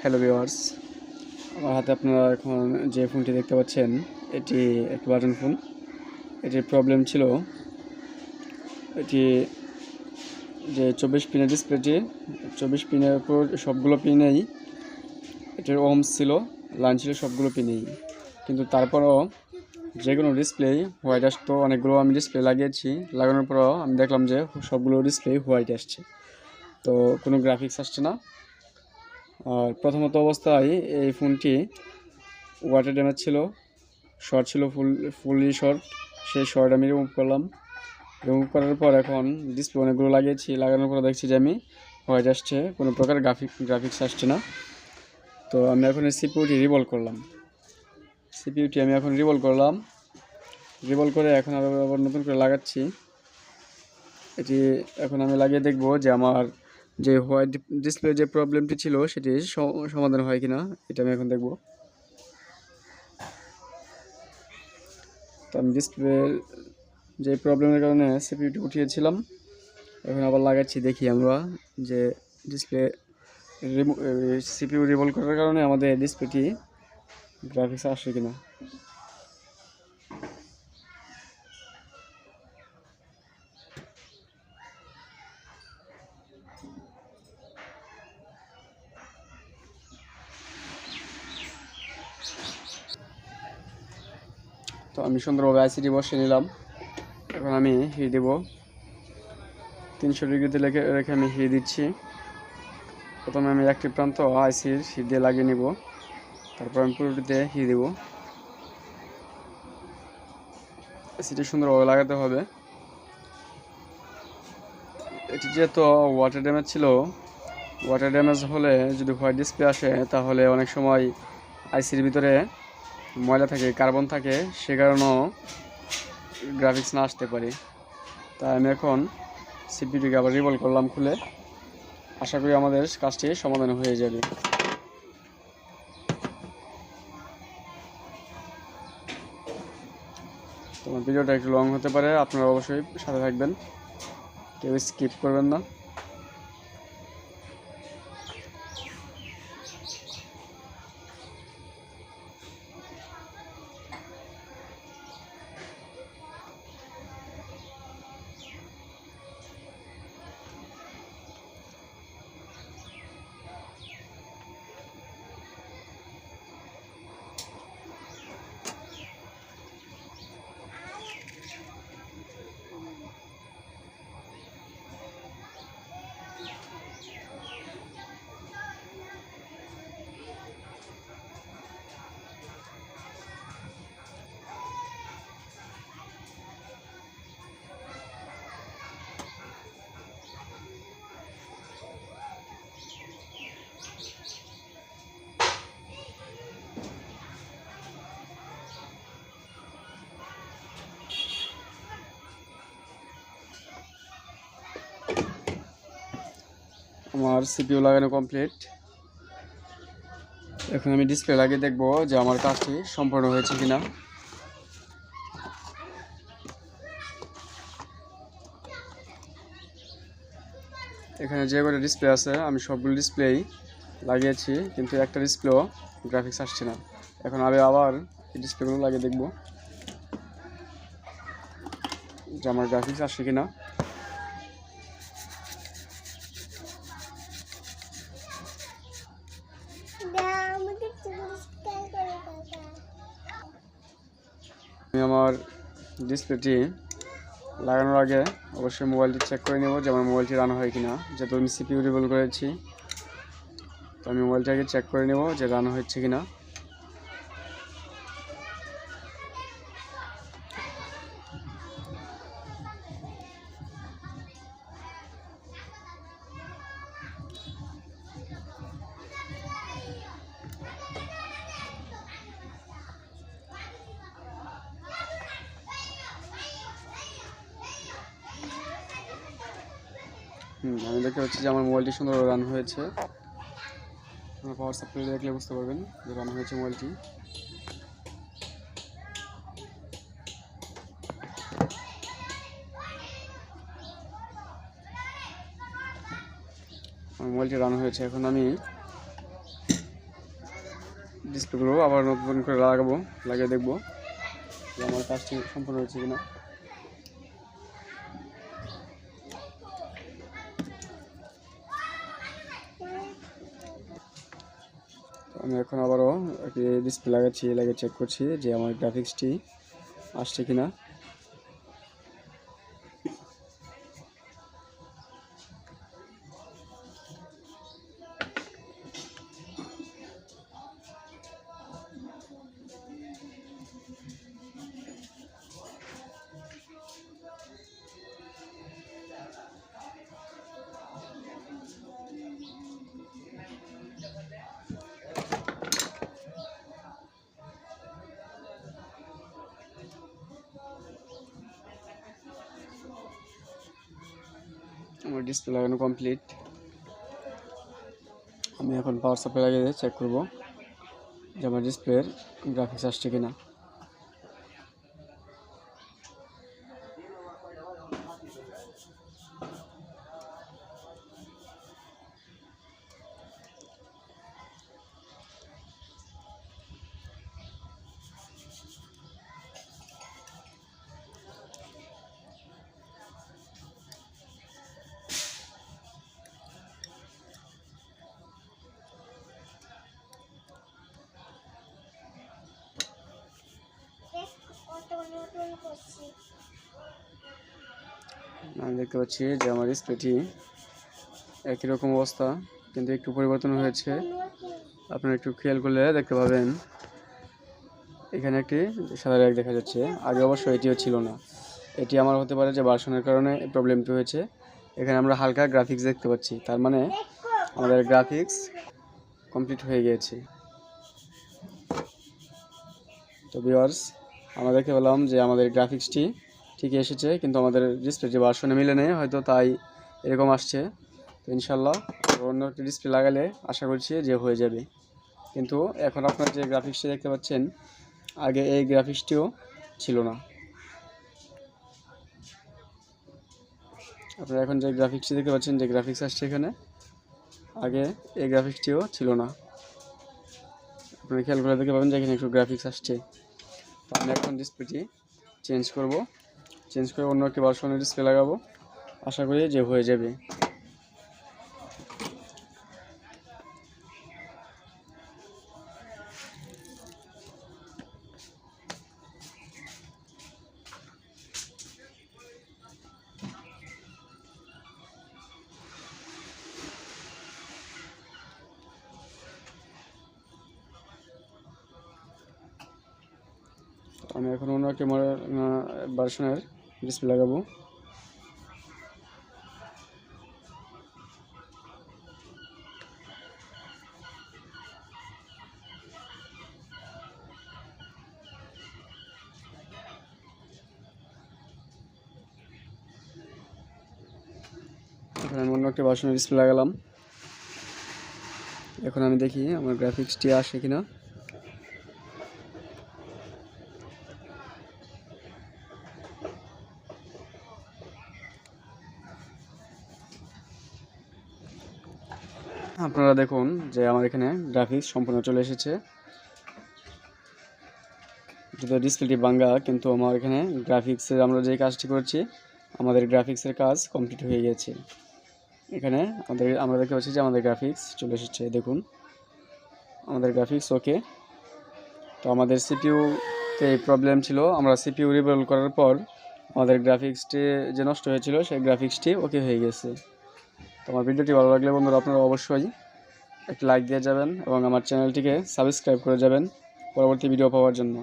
Hello viewers, আমার হাতে আপনারা এখন যে ফোনটি দেখতে পাচ্ছেন এটি একটি বাটন ফোন। এটির প্রবলেম ছিল এটি যে 24 পিনের ডিসপ্লেটি, 24 পিনের উপর সবগুলো পিনেই এটির ওহমস ছিল, লাইন ছিল সবগুলো পিনেই, কিন্তু তারপরও যে কোনো ডিসপ্লে হোয়াইট আসতো। অনেকগুলো আমি ডিসপ্লে লাগিয়েছি, লাগানোর পরও আমি দেখলাম যে সবগুলো ডিসপ্লে হোয়াইট আসছে, তো কোনো গ্রাফিক্স আসছে না। আর প্রথমত অবস্থায় এই ফোনটি ওয়াটার ড্যামেজ ছিল, শর্ট ছিল, ফুললি শর্ট। সেই শর্ট আমি রিমুভ করলাম। রিমুভ করার পর এখন ডিসপ্লে অনেকগুলো লাগিয়েছি, লাগানোর পর দেখছি যে আমি হোয়াইট আসছে, কোনো প্রকার গ্রাফিক্স আসছে না। তো আমি এখন এই সিপিইউটি রিভলভ করলাম। রিভলভ করে এখন আবার নতুন করে লাগাচ্ছি। এটি এখন আমি লাগিয়ে দেখব যে আমার যে হোয়াইট ডিসপ্লে যে প্রবলেমটি ছিল সেটি সমাধান হয় কিনা, এটা আমি এখন দেখব। তো আমি ডিসপ্লে যে প্রবলেমের কারণে সিপিইউটি উঠিয়েছিলাম, এখন আবার লাগাচ্ছি, দেখি আমরা যে ডিসপ্লে সিপিইউ রিভলভ করার কারণে আমাদের ডিসপ্লেটি গ্রাফিক্স আসে কিনা। তো আমি সুন্দরভাবে আইসিটি বসিয়ে নিলাম। এখন আমি হিট দেব, 300 ডিগ্রিতে রেখে আমি হিট দিচ্ছি। প্রথমে আমি একটি প্রান্ত আইসির হিট দিয়ে লাগিয়ে নিব, তারপর আমি পুরোটিতে হিট দেব। আইসিটি সুন্দরভাবে লাগাতে হবে। এটি যেহেতু ওয়াটার ড্যামেজ ছিল, ওয়াটার ড্যামেজ হলে যদি হোয়াইট ডিসপ্লে আসে তাহলে অনেক সময় আইসির ভিতরে ময়লা থাকে, কার্বন থাকে, সে কারণেও গ্রাফিক্স না আসতে পারে। তাই আমি এখন সিপিইউটিকে আবার রিভলভ করলাম খুলে। আশা করি আমাদের কাজটি সমাধান হয়ে যাবে। তোমার ভিডিওটা একটু লং হতে পারে, আপনারা অবশ্যই সাথে থাকবেন, কেউ স্কিপ করবেন না। আমার সিপিইউ লাগানো কমপ্লিট। এখন আমি ডিসপ্লে লাগিয়ে দেখব যে আমার কাজটি সম্পূর্ণ হয়েছে কিনা। এখানে যে কটা ডিসপ্লে আছে আমি সবগুলো ডিসপ্লেই লাগিয়েছি, কিন্তু একটা ডিসপ্লেও গ্রাফিক্স আসছে না। এখন আমি আবার এই ডিসপ্লেগুলো লাগিয়ে দেখব যে আমার গ্রাফিক্স আসছে কিনা। আমি আমার ডিসপ্লেটি লাগানোর আগে অবশ্যই মোবাইলটি চেক করে নেব যে আমার মোবাইলটি রান হয় কিনা। যেহেতু আমি সিপিইউ রিভলভ করেছি, তো আমি মোবাইলটাকে চেক করে নেব যে রান হচ্ছে কিনা। আমি দেখতে পাচ্ছি যে আমার মোবাইলটি সুন্দরভাবে রান হয়েছে। আপনার পাওয়ার সাপ্লাই দেখলে বুঝতে পারবেন যে রান হয়েছে মোবাইলটি। আমার মোবাইলটি রান হয়েছে। এখন আমি ডিসপ্লেগুলো আবার নতুন করে লাগাবো, লাগিয়ে দেখবো যে আমার কাজটি সম্পূর্ণ হয়েছে কিনা। আমি এখন আবারও একটি ডিসপ্লে লাগিয়ে চেক করছি যে আমার গ্রাফিক্সটি আসছে কিনা। আমার ডিসপ্লে লাগানো কমপ্লিট। আমি এখন পাওয়ার সাপ্লাই লাগিয়ে চেক করব যে আমার ডিসপ্লের গ্রাফিক্স আসছে কিনা। আমি দেখতে পাচ্ছি যে আমার ডিসপ্লেটি একই রকম অবস্থা, কিন্তু একটু পরিবর্তন হয়েছে। আপনারা একটু খেয়াল করলে দেখতে পাবেন এখানে একটি সাদা রেখ দেখা যাচ্ছে। আগে অবশ্য এটিও ছিল না। এটি আমার হতে পারে যে ভার্সনের কারণে এই প্রবলেমটি হয়েছে। এখানে আমরা হালকা গ্রাফিক্স দেখতে পাচ্ছি, তার মানে আমাদের গ্রাফিক্স কমপ্লিট হয়ে গিয়েছে। তো ভিউয়ার্স, আমরা দেখতে পেলাম যে আমাদের গ্রাফিক্সটি ঠিকই এসেছে, কিন্তু আমাদের ডিসপ্লে যে ভার্সনে মিলে নেই, হয়তো তাই এরকম আসছে। তো ইনশাল্লাহ অন্য একটি ডিসপ্লে লাগালে আশা করছি যে হয়ে যাবে। কিন্তু এখন আপনারা যে গ্রাফিক্সটি দেখতে পাচ্ছেন, আগে এই গ্রাফিক্সটিও ছিল না। আপনারা এখন যে গ্রাফিক্সটি দেখতে পাচ্ছেন, যে গ্রাফিক্স আসছে এখানে, আগে এই গ্রাফিক্সটিও ছিল না। আপনারা খেয়াল করে দেখতে পাবেন যে এখানে একটু গ্রাফিক্স আসছে। তো আমি এখন ডিসপ্লেটি চেঞ্জ করে অন্য একটি ভার্সনের ডিসপ্লে লাগাবো, আশা করি যে হয়ে যাবে। আমি এখন অন্য একটি ভার্সনের ডিসপ্লে লাগাবো। এখন আমি অন্য একটি ভার্সনের ডিসপ্লে লাগালাম। এখন আমি দেখি আমার গ্রাফিক্সটি আসে কিনা। আপনারা দেখুন যে আমার এখানে গ্রাফিক্স সম্পূর্ণ চলে এসেছে। যদিও ডিসপ্লেটি ভাঙ্গা, কিন্তু আমার এখানে গ্রাফিক্সের আমরা যে কাজটি করছি, আমাদের গ্রাফিক্সের কাজ কমপ্লিট হয়ে গেছে। এখানে আমরা দেখতে পাচ্ছি যে আমাদের গ্রাফিক্স চলে এসেছে। দেখুন আমাদের গ্রাফিক্স ওকে। তো আমাদের সিপিইউতে প্রবলেম ছিল, আমরা সিপিইউ রিবুট করার পর আমাদের গ্রাফিক্সটি যে নষ্ট হয়েছিল, সেই গ্রাফিক্সটি ওকে হয়ে গেছে। তো আমার ভিডিওটি ভালো লাগলে বন্ধুরা আপনারা অবশ্যই একটা লাইক দিয়ে যাবেন এবং আমার চ্যানেলটিকে সাবস্ক্রাইব করে যাবেন পরবর্তী ভিডিও পাওয়ার জন্য।